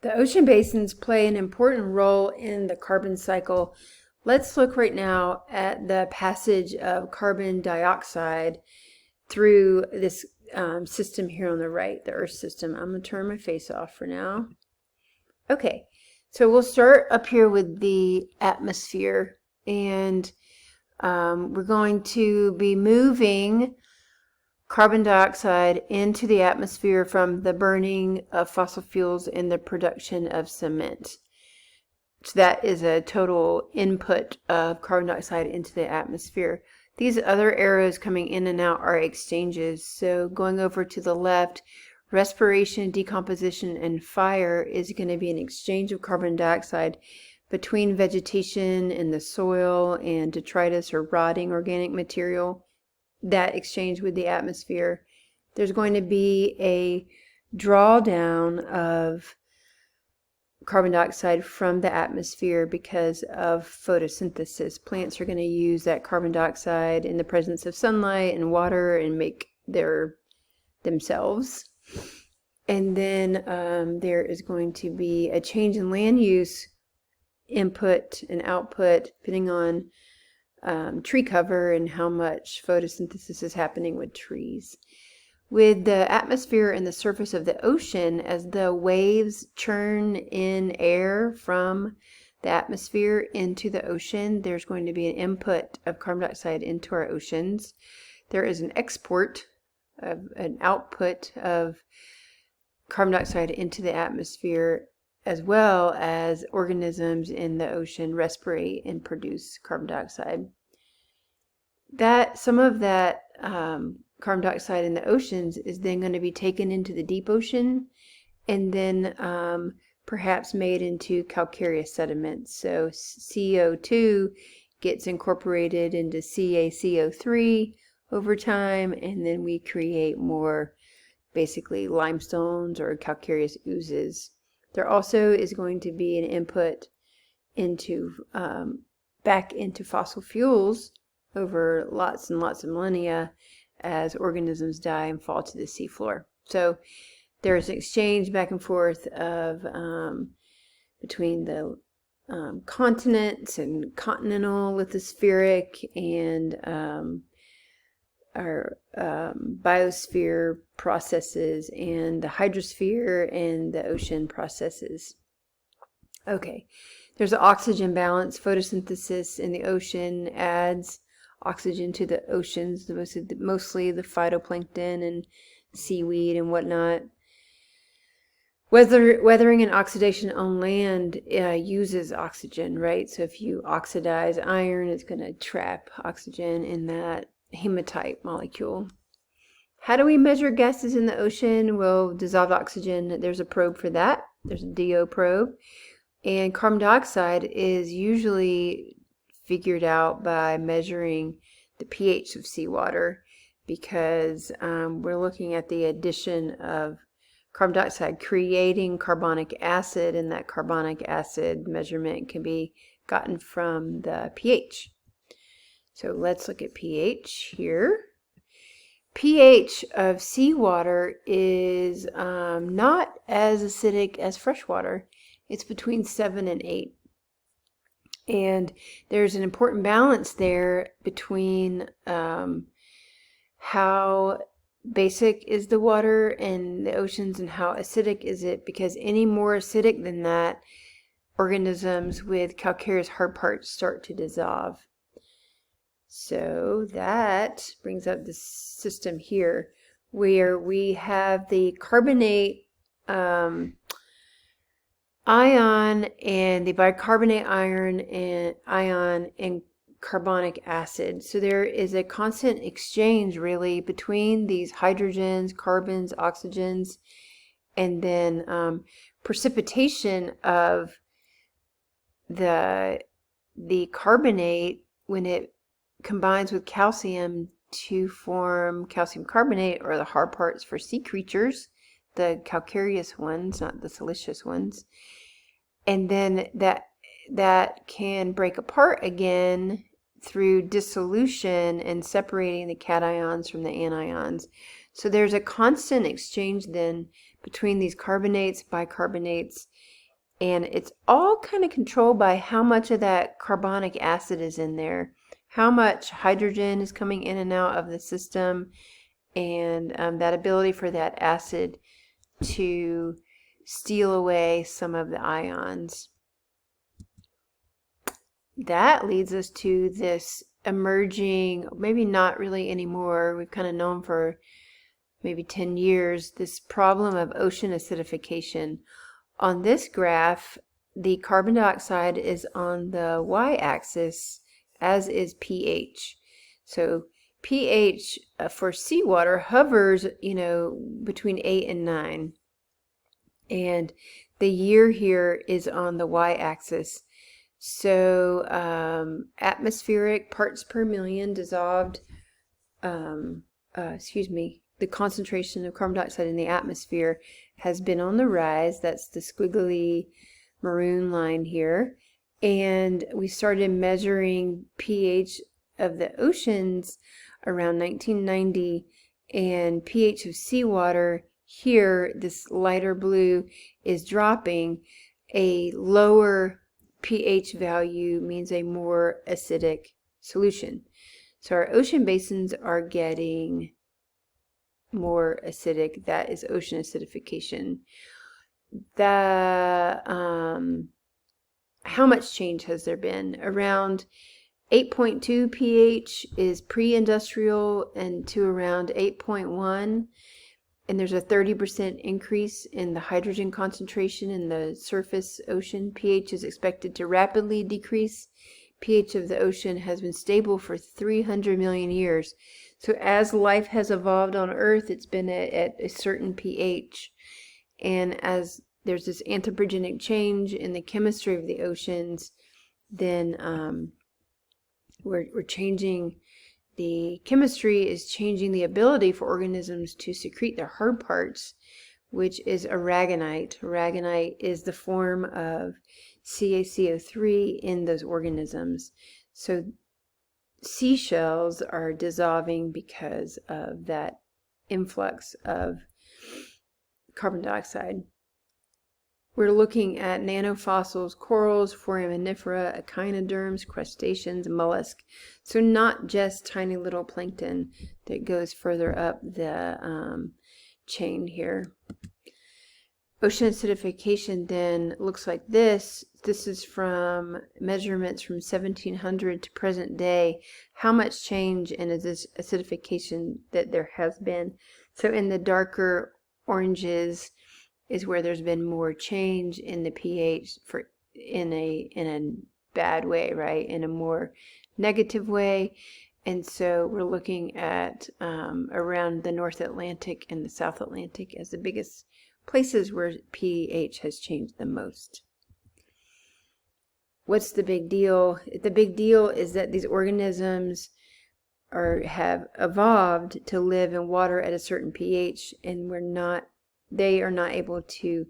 The ocean basins play an important role in the carbon cycle. Let's look right now at the passage of carbon dioxide through this system here on the right, the Earth system. I'm going to turn my face off for now. Okay, so we'll start up here with the atmosphere, and we're going to be moving carbon dioxide into the atmosphere from the burning of fossil fuels and the production of cement. So that is a total input of carbon dioxide into the atmosphere. These other arrows coming in and out are exchanges. So going over to the left, respiration, decomposition, and fire is going to be an exchange of carbon dioxide between vegetation and the soil and detritus or rotting organic material. That exchange with the atmosphere. There's going to be a drawdown of carbon dioxide from the atmosphere because of photosynthesis. Plants are going to use that carbon dioxide in the presence of sunlight and water and make themselves. And then there is going to be a change in land use, input and output, depending on tree cover and how much photosynthesis is happening with trees. With the atmosphere and the surface of the ocean, as the waves churn in air from the atmosphere into the ocean, there's going to be an input of carbon dioxide into our oceans. There is an export of an output of carbon dioxide into the atmosphere, as well as organisms in the ocean respirate and produce carbon dioxide. Some of that carbon dioxide in the oceans is then going to be taken into the deep ocean and then perhaps made into calcareous sediments. So CO2 gets incorporated into CaCO3 over time, and then we create more basically limestones or calcareous oozes. There also is going to be an input into back into fossil fuels over lots and lots of millennia as organisms die and fall to the seafloor. So there's an exchange back and forth of between the continents and continental lithospheric and our biosphere processes and the hydrosphere and the ocean processes. Okay, there's an oxygen balance. Photosynthesis in the ocean adds oxygen to the oceans, mostly the phytoplankton and seaweed and whatnot. Weathering and oxidation on land uses oxygen, right? So if you oxidize iron, it's going to trap oxygen in that hematite molecule. How do we measure gases in the ocean? Well, dissolved oxygen, there's a probe for that. There's a DO probe. And carbon dioxide is usually figured out by measuring the pH of seawater, because we're looking at the addition of carbon dioxide creating carbonic acid, and that carbonic acid measurement can be gotten from the pH. So let's look at pH here. pH of seawater is not as acidic as freshwater. It's between 7 and 8. And there's an important balance there between how basic is the water in the oceans and how acidic is it, because any more acidic than that, organisms with calcareous hard parts start to dissolve. So that brings up this system here where we have the carbonate ion and the bicarbonate ion and carbonic acid. So there is a constant exchange really between these hydrogens, carbons, oxygens, and then precipitation of the carbonate when it combines with calcium to form calcium carbonate, or the hard parts for sea creatures, the calcareous ones, not the siliceous ones. And then that can break apart again through dissolution and separating the cations from the anions. So there's a constant exchange then between these carbonates, bicarbonates, And it's all kind of controlled by how much of that carbonic acid is in there, how much hydrogen is coming in and out of the system, and that ability for that acid to steal away some of the ions. That leads us to this emerging, maybe not really anymore, we've kind of known for maybe 10 years, this problem of ocean acidification. On this graph, the carbon dioxide is on the y-axis, as is pH. So pH for seawater hovers, between 8 and 9. And the year here is on the y-axis. So atmospheric parts per million dissolved, the concentration of carbon dioxide in the atmosphere has been on the rise. That's the squiggly maroon line here. And we started measuring pH of the oceans around 1990, and pH of seawater here, this lighter blue, is dropping. A lower pH value means a more acidic solution. So our ocean basins are getting more acidic. That is ocean acidification. How much change has there been? Around 8.2 pH is pre-industrial, and to around 8.1. And there's a 30% increase in the hydrogen concentration in the surface ocean. pH is expected to rapidly decrease. pH of the ocean has been stable for 300 million years. So as life has evolved on Earth, it's been at a certain pH. And as there's this anthropogenic change in the chemistry of the oceans, then we're changing. The chemistry is changing the ability for organisms to secrete their hard parts, which is aragonite. Aragonite is the form of CaCO3 in those organisms. So seashells are dissolving because of that influx of carbon dioxide. We're looking at nanofossils, corals, foraminifera, echinoderms, crustaceans, mollusks. So not just tiny little plankton that goes further up the chain here. Ocean acidification then looks like this. This is from measurements from 1700 to present day. How much change in this acidification that there has been. So in the darker oranges is where there's been more change in the pH in a bad way, right? In a more negative way. And so we're looking at around the North Atlantic and the South Atlantic as the biggest places where pH has changed the most. What's the big deal? The big deal is that these organisms have evolved to live in water at a certain pH, and they are not able to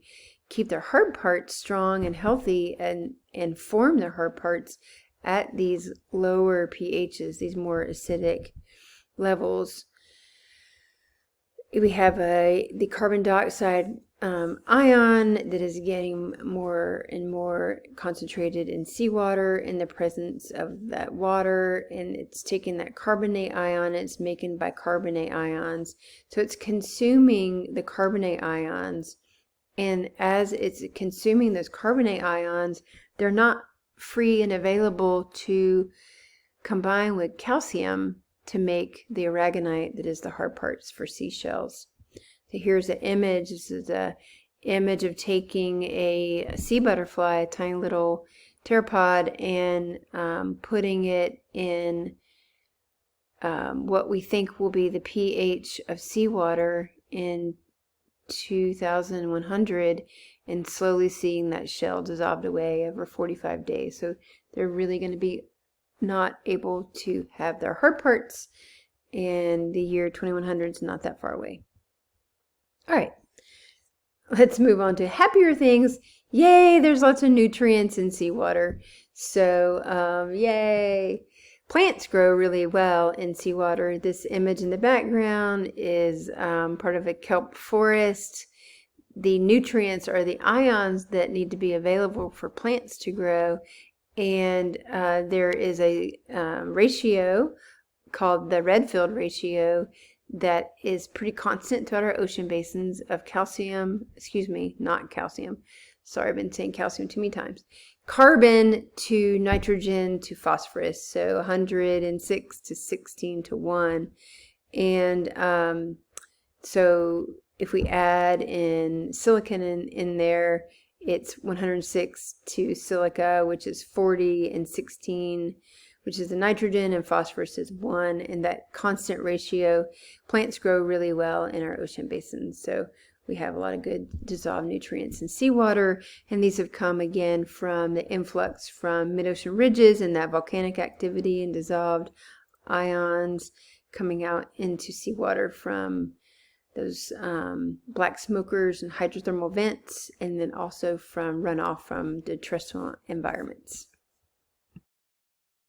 keep their hard parts strong and healthy and form their hard parts at these lower pHs, these more acidic levels. We have the carbon dioxide ion that is getting more and more concentrated in seawater in the presence of that water, and it's taking that carbonate ion, it's making bicarbonate ions. So it's consuming the carbonate ions, and as it's consuming those carbonate ions, they're not free and available to combine with calcium to make the aragonite that is the hard parts for seashells. So here's an image. This is an image of taking a sea butterfly, a tiny little pteropod, and putting it in what we think will be the pH of seawater in 2100, and slowly seeing that shell dissolved away over 45 days. So they're really going to be not able to have their hard parts, and the year 2100 is not that far away. All right, let's move on to happier things. Yay, there's lots of nutrients in seawater. So yay. Plants grow really well in seawater. This image in the background is part of a kelp forest. the nutrients or the ions that need to be available for plants to grow. And there is a ratio called the Redfield ratio that is pretty constant throughout our ocean basins of not calcium. Sorry, I've been saying calcium too many times. Carbon to nitrogen to phosphorus, so 106 to 16 to 1. And so if we add in silicon in there, it's 106 to silica, which is 40, and 16, which is the nitrogen, and phosphorus is 1. And that constant ratio, plants grow really well in our ocean basins. So we have a lot of good dissolved nutrients in seawater, and these have come again from the influx from mid-ocean ridges and that volcanic activity and dissolved ions coming out into seawater from those black smokers and hydrothermal vents, and then also from runoff from the terrestrial environments.